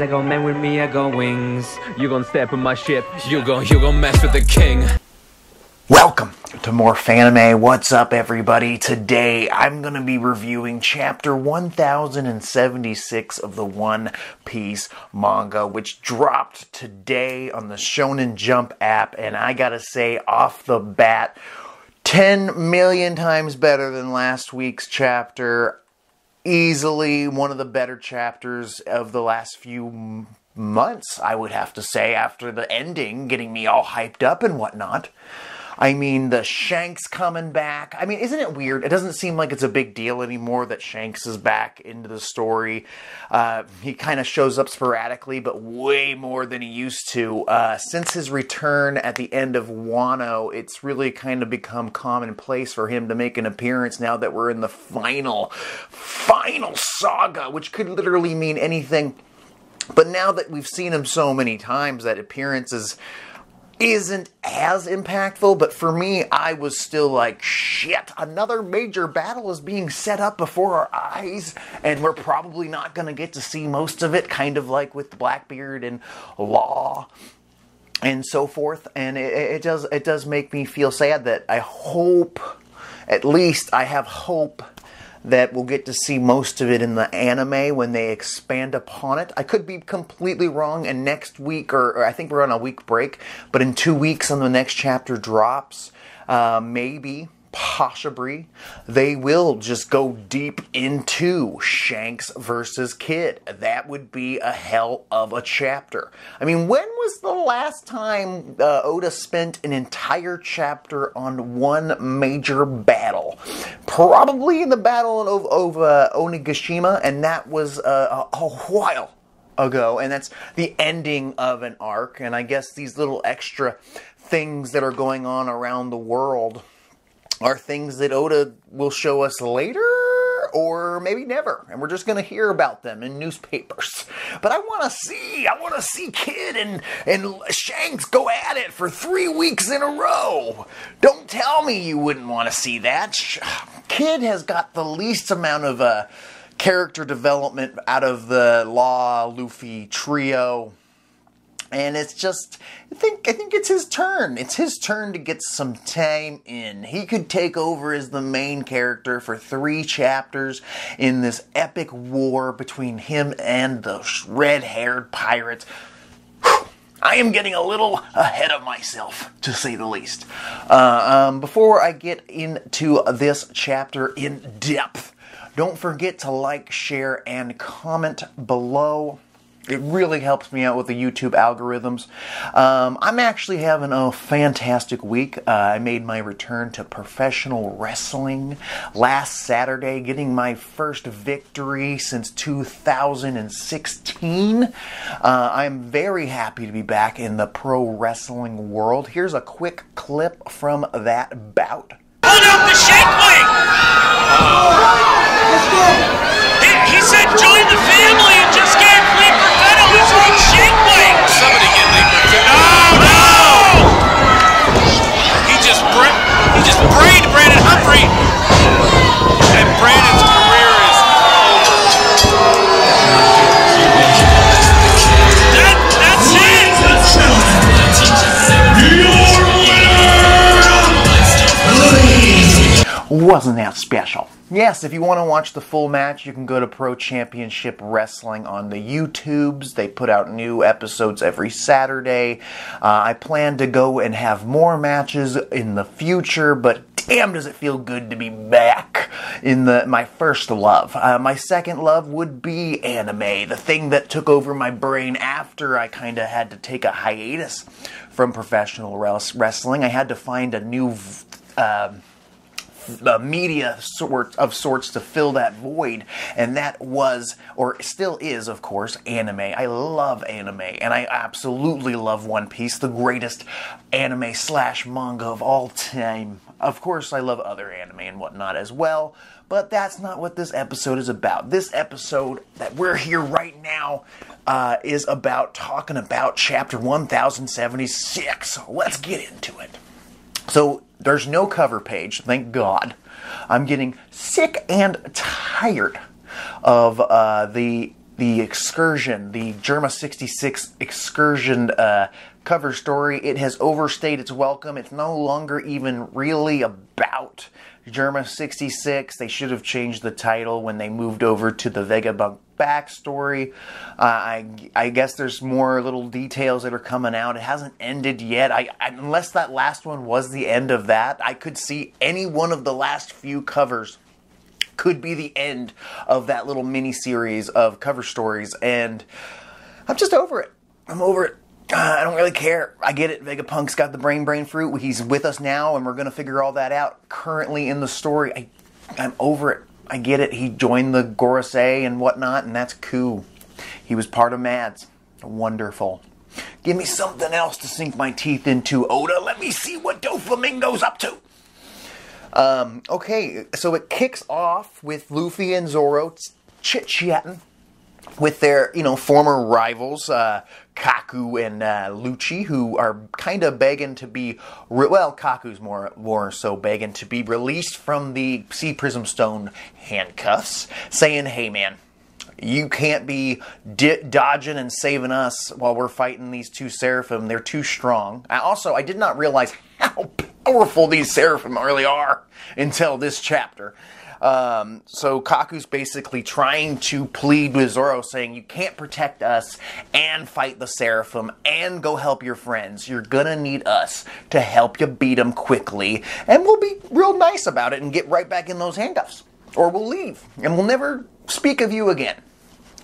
I go man with me, I go wings. You gon' step in my ship, you gon' mess with the king. Welcome to more Fanime. What's up, everybody? Today I'm going to be reviewing chapter 1076 of the One Piece manga, which dropped today on the Shonen Jump app, and I gotta say, off the bat, 10 million times better than last week's chapter. Easily one of the better chapters of the last few months, I would have to say, after the ending, getting me all hyped up and whatnot. I mean, the Shanks coming back. I mean, isn't it weird? It doesn't seem like it's a big deal anymore that Shanks is back into the story. He kind of shows up sporadically, but way more than he used to. Since his return at the end of Wano, it's really kind of become commonplace for him to make an appearance now that we're in the final saga, which could literally mean anything. But now that we've seen him so many times, that appearances isn't as impactful, but for me, I was still like, shit, another major battle is being set up before our eyes, and we're probably not going to get to see most of it, kind of like with Blackbeard and Law and so forth. And it does make me feel sad that I hope, at least I have hope, that we'll get to see most of it in the anime when they expand upon it. I could be completely wrong, and next week, or I think we're on a week break, but in 2 weeks when the next chapter drops, maybe, possibly, they will just go deep into Shanks versus Kid. That would be a hell of a chapter. I mean, when was the last time Oda spent an entire chapter on one major battle? Probably in the Battle of Onigashima, and that was a while ago, and that's the ending of an arc. And I guess these little extra things that are going on around the world are things that Oda will show us later, or maybe never, and we're just going to hear about them in newspapers. But I want to see Kid and Shanks go at it for 3 weeks in a row. Don't tell me you wouldn't want to see that. Kid has got the least amount of character development out of the Law Luffy trio. And it's just, I think it's his turn. It's his turn to get some time in. He could take over as the main character for 3 chapters in this epic war between him and the red-haired pirates. Whew. I am getting a little ahead of myself, to say the least. Before I get into this chapter in depth, don't forget to like, share, and comment below. It really helps me out with the YouTube algorithms. I'm actually having a fantastic week. I made my return to professional wrestling last Saturday, getting my first victory since 2016. I'm very happy to be back in the pro wrestling world. Here's a quick clip from that bout. Hold up the shake wing! He said join the family and just gave Lee Perfetto his own shake wing! Somebody get Lee Perfetto. No! He just brained Brandon Humphrey! And Brandon's career is over. That's it! Wasn't that special? Yes, if you want to watch the full match, you can go to Pro Championship Wrestling on the YouTubes. They put out new episodes every Saturday. I plan to go and have more matches in the future, but damn does it feel good to be back in my first love. My second love would be anime, the thing that took over my brain after I kind of had to take a hiatus from professional wrestling. I had to find a new media of sorts to fill that void, and that was, or still is, of course, anime. I love anime, and I absolutely love One Piece, the greatest anime / manga of all time. Of course, I love other anime and whatnot as well, but that's not what this episode is about. This episode that we're here right now is about talking about chapter 1076. Let's get into it. So, there's no cover page, thank God. I'm getting sick and tired of the the excursion, the Germa 66 excursion cover story. It has overstayed its welcome. It's no longer even really about Germa 66. They should have changed the title when they moved over to the Vegapunk backstory. I guess there's more little details that are coming out. It hasn't ended yet. Unless that last one was the end of that, I could see any one of the last few covers could be the end of that little mini-series of cover stories, and I'm just over it. I'm over it. I don't really care. I get it. Vegapunk's got the brain fruit. He's with us now, and we're going to figure all that out currently in the story. I'm over it. I get it. He joined the Gorosei and whatnot, and that's cool. He was part of Mads. Wonderful. Give me something else to sink my teeth into, Oda. Let me see what Doflamingo's up to. Okay, so it kicks off with Luffy and Zoro chit-chatting with their, former rivals, Kaku and Lucci, who are kind of begging to be, Kaku's more so begging to be released from the Sea Prism Stone handcuffs, saying, hey man, you can't be dodging and saving us while we're fighting these two Seraphim. They're too strong. I did not realize how powerful these Seraphim really are until this chapter. So Kaku's basically trying to plead with Zoro, saying, you can't protect us and fight the Seraphim and go help your friends. You're gonna need us to help you beat them quickly, and we'll be real nice about it and get right back in those handcuffs. Or we'll leave, and we'll never speak of you again.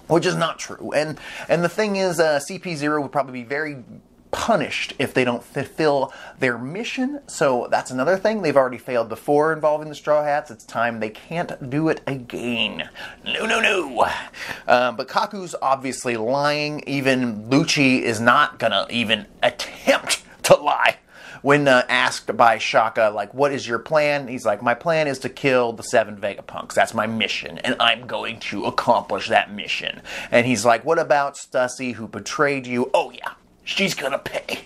Which is not true. And the thing is, CP0 would probably be very punished if they don't fulfill their mission. So that's another thing. They've already failed before involving the Straw Hats. It's time they can't do it again. No. But Kaku's obviously lying. Even Lucci is not gonna even attempt to lie. When asked by Shaka, like, what is your plan? He's like, my plan is to kill the 7 Vegapunks. That's my mission, and I'm going to accomplish that mission. And he's like, what about Stussy, who betrayed you? Oh, yeah, she's gonna pay.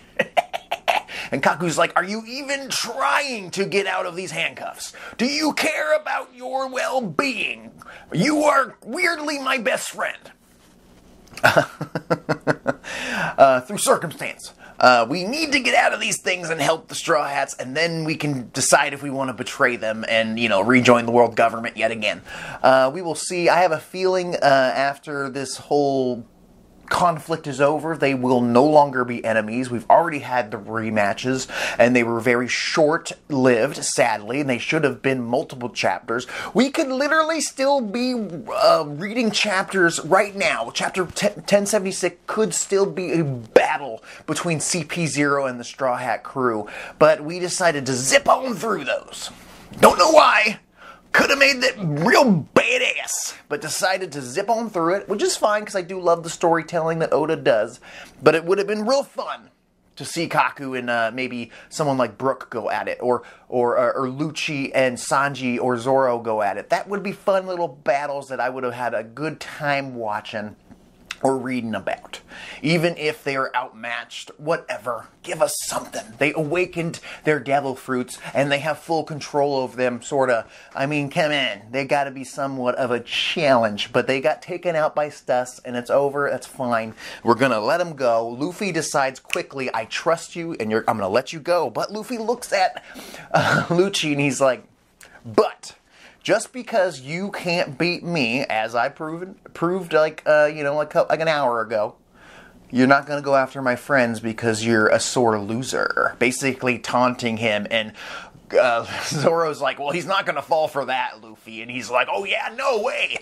And Kaku's like, are you even trying to get out of these handcuffs? Do you care about your well-being? You are weirdly my best friend. Through circumstance. We need to get out of these things and help the Straw Hats, and then we can decide if we want to betray them and, rejoin the world government yet again. We will see. I have a feeling after this whole conflict is over, they will no longer be enemies. We've already had the rematches, and they were very short-lived, sadly, and they should have been multiple chapters. We could literally still be reading chapters right now. Chapter 1076 could still be a battle between CP0 and the Straw Hat crew, but we decided to zip on through those. Don't know why. Could have made that real badass, but decided to zip on through it, which is fine because I do love the storytelling that Oda does. But it would have been real fun to see Kaku and maybe someone like Brook go at it, or Lucci and Sanji or Zoro go at it. That would be fun little battles that I would have had a good time watching or reading about. Even if they are outmatched, whatever, give us something. They awakened their devil fruits, and they have full control over them, sorta. I mean, come in. They gotta be somewhat of a challenge, but they got taken out by Stuss, and it's over, that's fine. We're gonna let them go. Luffy decides quickly, I trust you, and I'm gonna let you go. But Luffy looks at Lucci, and he's like, but just because you can't beat me, as I proved like an hour ago, you're not going to go after my friends because you're a sore loser. Basically taunting him, and Zoro's like, well, he's not going to fall for that, Luffy. And he's like, oh yeah, no way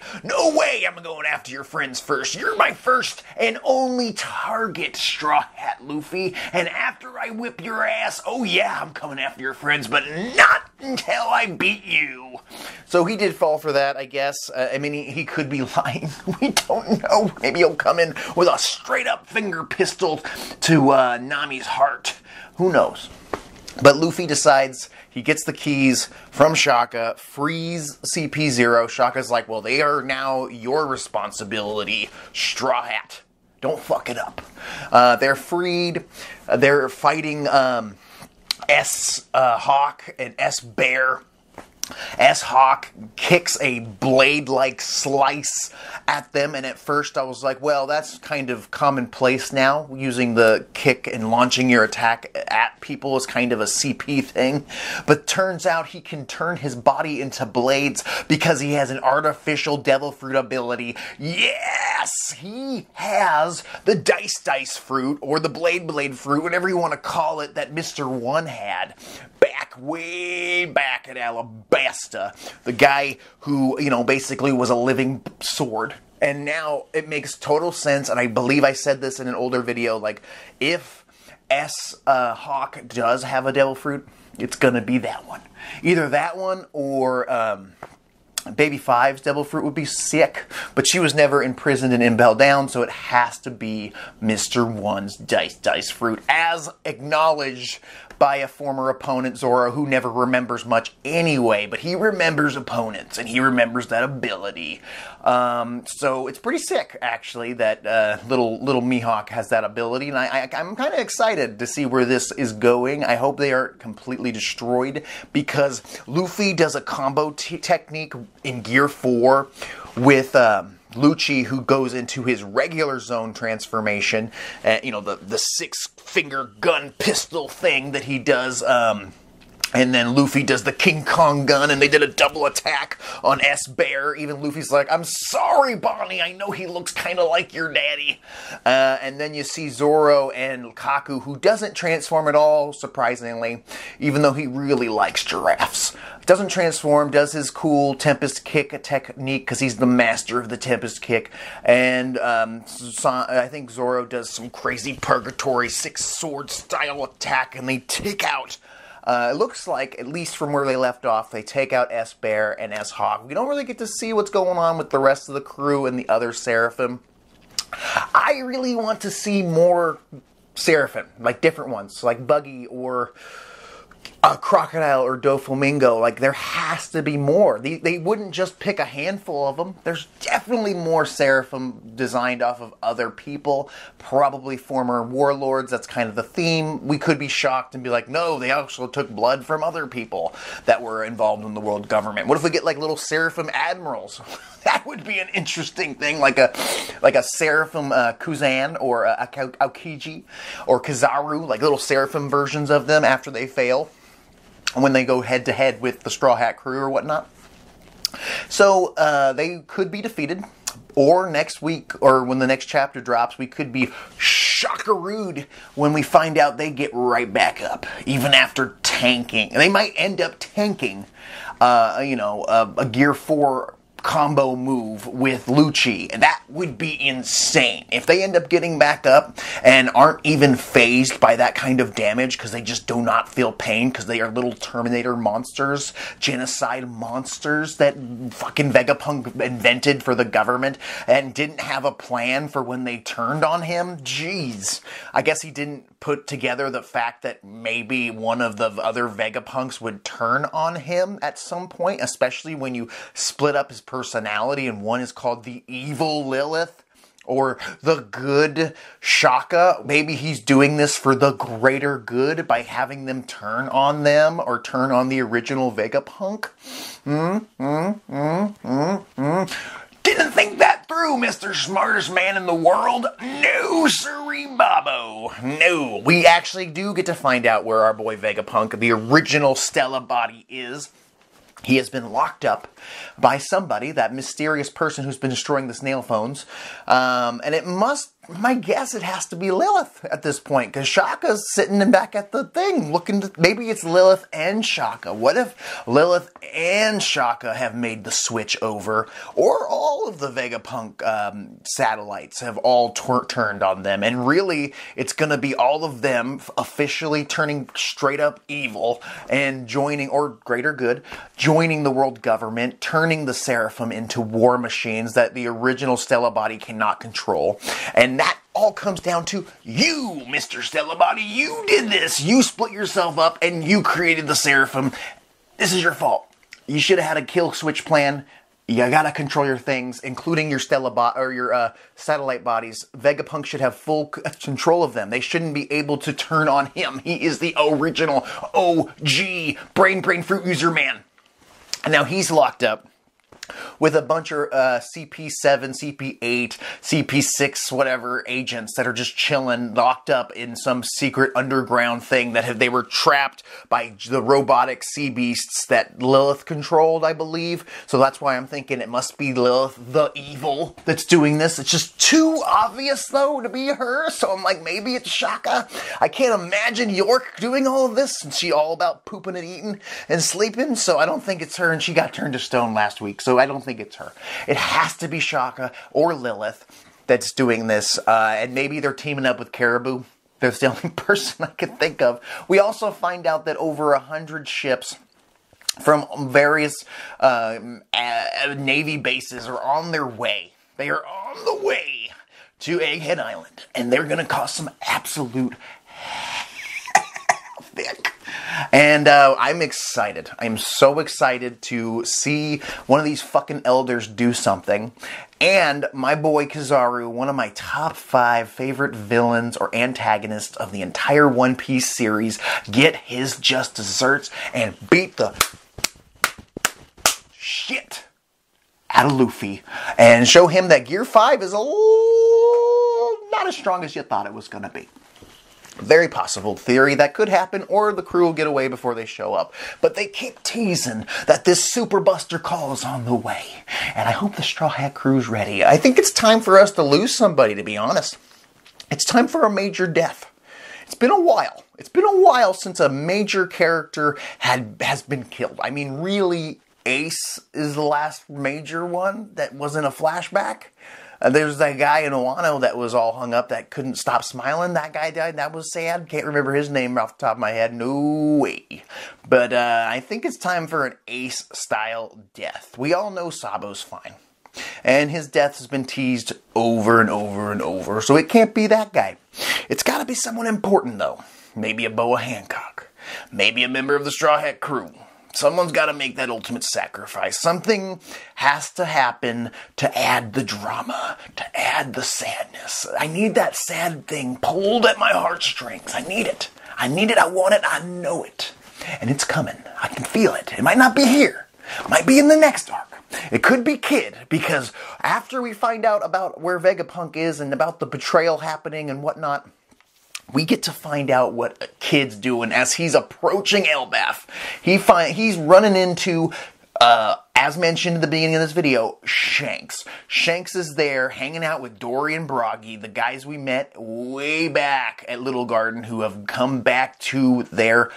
I'm going after your friends first. You're my first and only target, Straw Hat Luffy. And after I whip your ass, oh yeah, I'm coming after your friends, but not until I beat you. So he did fall for that, I guess. He could be lying. We don't know. Maybe he'll come in with a straight-up finger pistol to Nami's heart. Who knows? But Luffy decides, he gets the keys from Shaka, frees CP0. Shaka's like, well, they are now your responsibility, Straw Hat. Don't fuck it up. They're freed. They're fighting S-Hawk and S-Bear. S-Hawk kicks a blade-like slice at them, and at first I was like, well, that's kind of commonplace now. Using the kick and launching your attack at people is kind of a CP thing. But turns out he can turn his body into blades because he has an artificial devil fruit ability. Yes! He has the dice fruit, or the blade fruit, whatever you want to call it, that Mr. One had. Way back at Alabasta. The guy who, basically was a living sword. And now it makes total sense, and I believe I said this in an older video, like, if S-Hawk does have a devil fruit, it's gonna be that one. Either that one or, Baby Five's devil fruit would be sick, but she was never imprisoned and impelled down, so it has to be Mr. One's dice fruit, as acknowledged by a former opponent, Zoro, who never remembers much anyway, but he remembers opponents, and he remembers that ability. So it's pretty sick, actually, that little Mihawk has that ability, and I'm kind of excited to see where this is going. I hope they aren't completely destroyed, because Luffy does a combo technique in Gear 4 with Lucci, who goes into his regular zone transformation, the six-finger gun pistol thing that he does, and then Luffy does the King Kong gun, and they did a double attack on S-Bear. Even Luffy's like, I'm sorry, Bonnie, I know he looks kind of like your daddy. And then you see Zoro and Kaku, who doesn't transform at all, surprisingly, even though he really likes giraffes. Doesn't transform, does his cool Tempest Kick technique, because he's the master of the Tempest Kick. And I think Zoro does some crazy Purgatory six-sword style attack, and they take out... it looks like, at least from where they left off, they take out S-Bear and S-Hawk. We don't really get to see what's going on with the rest of the crew and the other Seraphim. I really want to see more Seraphim, like different ones, like Buggy or Crocodile or Doflamingo. Like, there has to be more. They wouldn't just pick a handful of them. There's definitely more Seraphim designed off of other people, probably former warlords. That's kind of the theme. We could be shocked and be like, no, they also took blood from other people that were involved in the world government. What if we get like little Seraphim admirals? That would be an interesting thing, like a Seraphim Kuzan or a Aokiji or Kizaru, like little Seraphim versions of them after they fail, when they go head-to-head with the Straw Hat crew or whatnot. So, they could be defeated, or next week, or when the next chapter drops, we could be shockarooed when we find out they get right back up, even after tanking. And they might end up tanking, a Gear 4 combo move with Lucci, and that would be insane. If they end up getting back up and aren't even phased by that kind of damage because they just do not feel pain because they are little Terminator monsters, genocide monsters that fucking Vegapunk invented for the government and didn't have a plan for when they turned on him. Jeez. I guess he didn't put together the fact that maybe one of the other Vegapunks would turn on him at some point, especially when you split up his personality and one is called the evil Lilith or the good Shaka. Maybe he's doing this for the greater good by having them turn on them or turn on the original Vegapunk. Didn't think that through, Mr. Smartest Man in the World. No, sirree, Bobo. No. We actually do get to find out where our boy Vegapunk, the original Stella body, is. He has been locked up by somebody, that mysterious person who's been destroying the snail phones. And it must, my guess, it has to be Lilith at this point, because Shaka's sitting back at the thing, looking to, maybe it's Lilith and Shaka. What if Lilith and Shaka have made the switch over, or all of the Vegapunk satellites have all turned on them, and really, it's going to be all of them officially turning straight up evil and joining, or greater good, joining the world government, turning the Seraphim into war machines that the original Stella body cannot control. And that all comes down to you, Mr. Stella body. You did this. You split yourself up and you created the Seraphim. This is your fault. You should have had a kill switch plan. You gotta control your things, including your your satellite bodies. Vegapunk should have full control of them. They shouldn't be able to turn on him. He is the original OG brain fruit user man. And now he's locked up with a bunch of CP7, CP8, CP6, whatever agents that are just chilling, locked up in some secret underground thing that they were trapped by the robotic sea beasts that Lilith controlled, I believe. So that's why I'm thinking it must be Lilith, the evil, that's doing this. It's just too obvious, though, to be her. So I'm like, maybe it's Shaka. I can't imagine York doing all of this, and she all about pooping and eating and sleeping. So I don't think it's her, and she got turned to stone last week. So I don't think it's her. It has to be Shaka or Lilith that's doing this, and maybe they're teaming up with Caribou. That's the only person I can think of. We also find out that over 100 ships from various Navy bases are on their way. They are on the way to Egghead Island, and they're going to cause some absolute havoc. And I'm excited. I'm so excited to see one of these fucking elders do something. And my boy Kizaru, one of my top 5 favorite villains or antagonists of the entire One Piece series, get his just desserts and beat the shit out of Luffy. And show him that Gear 5 is a little not as strong as you thought it was going to be. Very possible theory that could happen, or the crew will get away before they show up. But they keep teasing that this Super Buster call is on the way. And I hope the Straw Hat crew's ready. I think it's time for us to lose somebody, to be honest. It's time for a major death. It's been a while. It's been a while since a major character has been killed. I mean, really, Ace is the last major one that wasn't a flashback. There's that guy in Wano that was all hung up that couldn't stop smiling. That guy died. That was sad. Can't remember his name off the top of my head. No way. But I think it's time for an Ace-style death. We all know Sabo's fine. And his death has been teased over and over and over. So it can't be that guy. It's got to be someone important, though. Maybe a Boa Hancock. Maybe a member of the Straw Hat crew. Someone's got to make that ultimate sacrifice. Something has to happen to add the drama, to add the sadness. I need that sad thing pulled at my heartstrings. I need it. I need it. I want it. I know it. And it's coming. I can feel it. It might not be here. It might be in the next arc. It could be Kid, because after we find out about where Vegapunk is and about the betrayal happening and whatnot, we get to find out what Kid's doing as he's approaching Elbaf. He's running into, as mentioned at the beginning of this video, Shanks. Shanks is there hanging out with Dory and Broggy, the guys we met way back at Little Garden, who have come back to their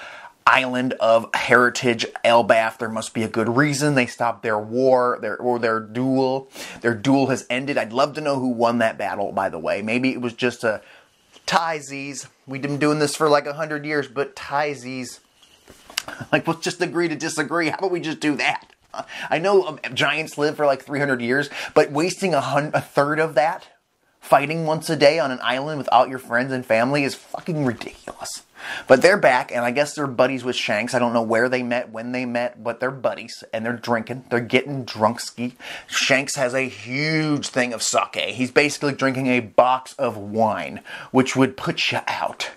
island of heritage, Elbaf. There must be a good reason they stopped their war, their duel. Their duel has ended. I'd love to know who won that battle, by the way. Maybe it was just a Tysies. We've been doing this for like 100 years, but Tysies. Like, let's just agree to disagree. How about we just do that? I know giants live for like 300 years, but wasting a third of that fighting once a day on an island without your friends and family is fucking ridiculous. But they're back, and I guess they're buddies with Shanks. I don't know where they met, when they met, but they're buddies, and they're drinking. They're getting drunkski. Shanks has a huge thing of sake. He's basically drinking a box of wine, which would put you out.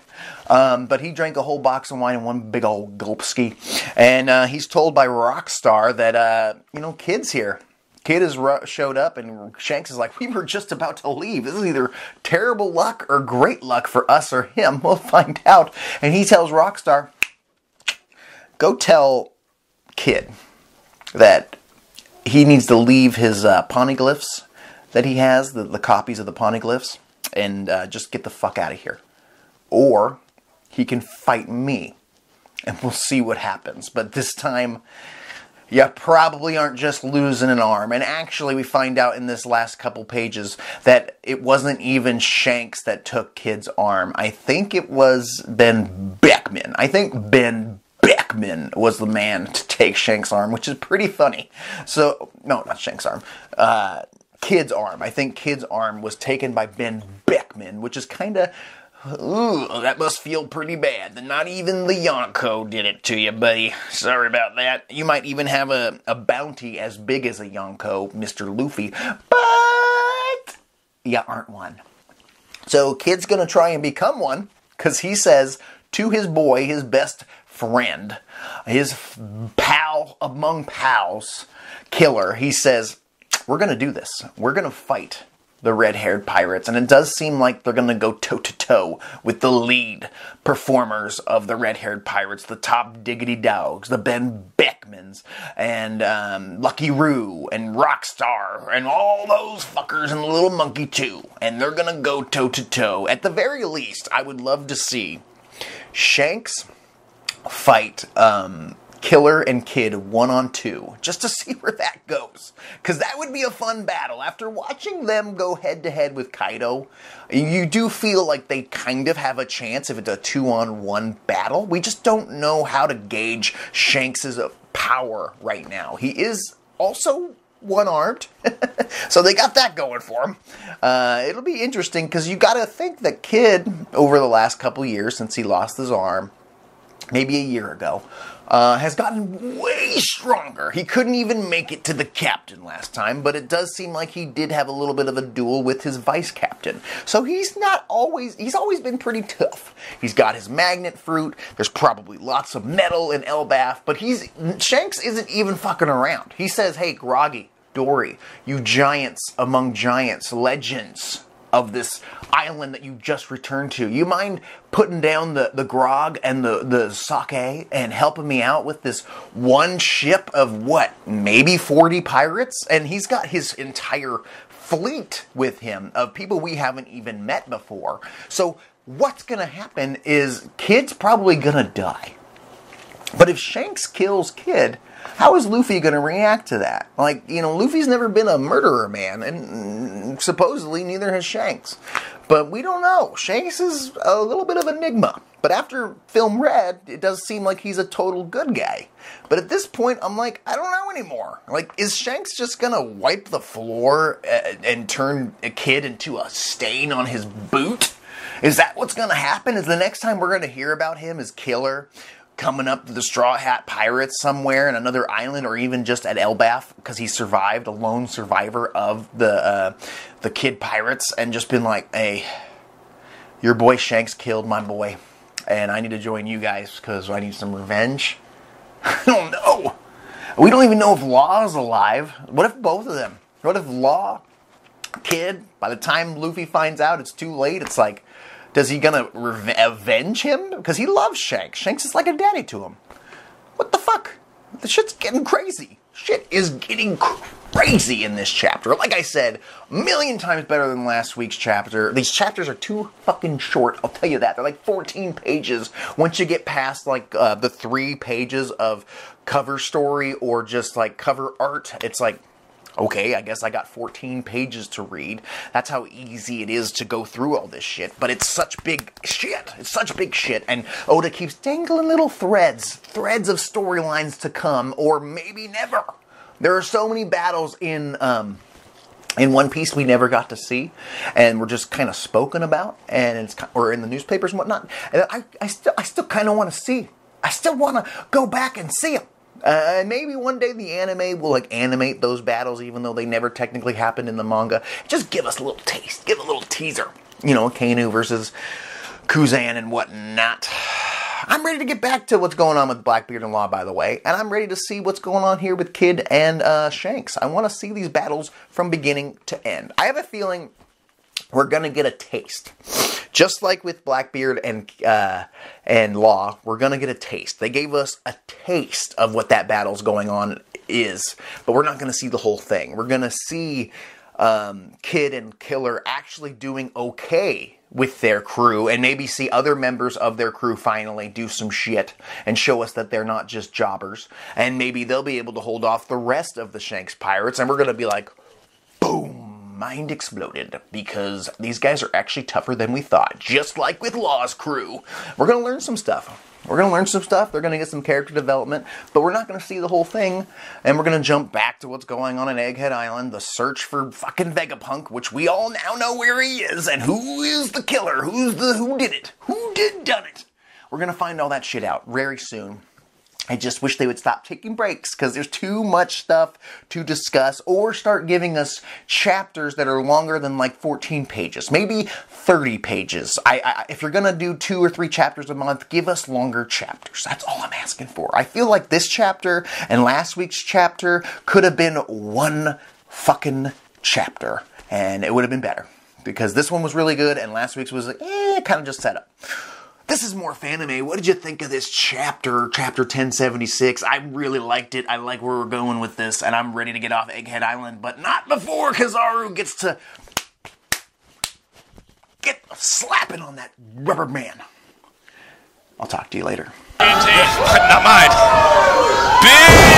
But he drank a whole box of wine in one big old gulpski. And he's told by Rockstar that, Kid's here. Kid has showed up, and Shanks is like, we were just about to leave. This is either terrible luck or great luck for us or him. We'll find out. And he tells Rockstar, go tell Kid that he needs to leave his poneglyphs that he has, the copies of the poneglyphs, and just get the fuck out of here. Or he can fight me, and we'll see what happens. But this time, you probably aren't just losing an arm. And actually, we find out in this last couple pages that it wasn't even Shanks that took Kid's arm. I think it was Ben Beckman. I think Ben Beckman was the man to take Shanks' arm, which is pretty funny. So, no, not Shanks' arm. Kid's arm. I think Kid's arm was taken by Ben Beckman, which is kind of... Ooh, that must feel pretty bad. Not even the Yonko did it to you, buddy. Sorry about that. You might even have a bounty as big as a Yonko, Mr. Luffy, but you aren't one. So Kid's gonna try and become one, because he says to his boy, his best friend, his pal pal among pals, Killer, he says, we're going to do this. We're going to fight the red-haired pirates, and it does seem like they're going to go toe-to-toe with the lead performers of the red-haired pirates, the Top Diggity Dogs, the Ben Beckmans, and Lucky Roo, and Rockstar, and all those fuckers, and the Little Monkey too, and they're going to go toe-to-toe. At the very least, I would love to see Shanks fight Killer and Kid 1-on-2, just to see where that goes. Because that would be a fun battle. After watching them go head-to-head with Kaido, you do feel like they kind of have a chance if it's a 2-on-1 battle. We just don't know how to gauge Shanks' power right now. He is also one-armed, so they got that going for him. It'll be interesting, because you got to think that Kid, over the last couple years since he lost his arm, maybe a year ago, has gotten way stronger. He couldn't even make it to the captain last time, but it does seem like he did have a little bit of a duel with his vice captain. So he's always been pretty tough. He's got his magnet fruit, there's probably lots of metal in Elbaf, but Shanks isn't even fucking around. He says, hey, Groggy, Dory, you giants among giants, legends of this island that you just returned to, you mind putting down the grog and the sake and helping me out with this one ship of what, maybe 40 pirates? And he's got his entire fleet with him of people we haven't even met before. So what's gonna happen is Kid's probably gonna die. But if Shanks kills Kid, how is Luffy going to react to that? Like, you know, Luffy's never been a murderer man, and supposedly neither has Shanks. But we don't know. Shanks is a little bit of an enigma. But after Film Red, it does seem like he's a total good guy. But at this point, I'm like, I don't know anymore. Like, is Shanks just going to wipe the floor and turn a Kid into a stain on his boot? Is that what's going to happen? Is the next time we're going to hear about him is Killer coming up to the Straw Hat Pirates somewhere in another island, or even just at Elbaf because he survived, a lone survivor of the Kid Pirates, and just been like, hey, your boy Shanks killed my boy, and I need to join you guys because I need some revenge? I don't know. We don't even know if Law is alive. What if both of them? What if Law, Kid, by the time Luffy finds out it's too late, it's like, is he gonna avenge him? Because he loves Shanks. Shanks is like a daddy to him. What the fuck? The shit's getting crazy. Shit is getting crazy in this chapter. Like I said, a million times better than last week's chapter. These chapters are too fucking short, I'll tell you that. They're like 14 pages. Once you get past like the 3 pages of cover story or just like cover art, it's like, okay, I guess I got 14 pages to read. That's how easy it is to go through all this shit. But it's such big shit. It's such big shit. And Oda keeps dangling little threads of storylines to come, or maybe never. There are so many battles in One Piece we never got to see, and were just kind of spoken about, and or in the newspapers and whatnot. And I still kind of want to see. I still want to go back and see them. And maybe one day the anime will like animate those battles, even though they never technically happened in the manga. Just give us a little taste, give a little teaser. You know, Kainu versus Kuzan and whatnot. I'm ready to get back to what's going on with Blackbeard and Law, by the way, and I'm ready to see what's going on here with Kid and Shanks. I want to see these battles from beginning to end. I have a feeling we're gonna get a taste. Just like with Blackbeard and Law, we're going to get a taste. They gave us a taste of what that battle's going on is, but we're not going to see the whole thing. We're going to see Kid and Killer actually doing okay with their crew, and maybe see other members of their crew finally do some shit and show us that they're not just jobbers, and maybe they'll be able to hold off the rest of the Shanks pirates, and we're going to be like, boom! Mind exploded, because these guys are actually tougher than we thought, just like with Law's crew. We're going to learn some stuff. We're going to learn some stuff. They're going to get some character development, but we're not going to see the whole thing, and we're going to jump back to what's going on in Egghead Island, the search for fucking Vegapunk, which we all now know where he is, and who is the killer, who did it, who done it. We're going to find all that shit out very soon. I just wish they would stop taking breaks because there's too much stuff to discuss, or start giving us chapters that are longer than like 14 pages, maybe 30 pages. If you're going to do 2 or 3 chapters a month, give us longer chapters. That's all I'm asking for. I feel like this chapter and last week's chapter could have been one fucking chapter, and it would have been better because this one was really good and last week's was like, kind of just set up. This is More Fanime. What did you think of this chapter 1076? I really liked it. I like where we're going with this, and I'm ready to get off Egghead Island, but not before Kizaru gets to get slapping on that rubber man. I'll talk to you later. Not mine. Big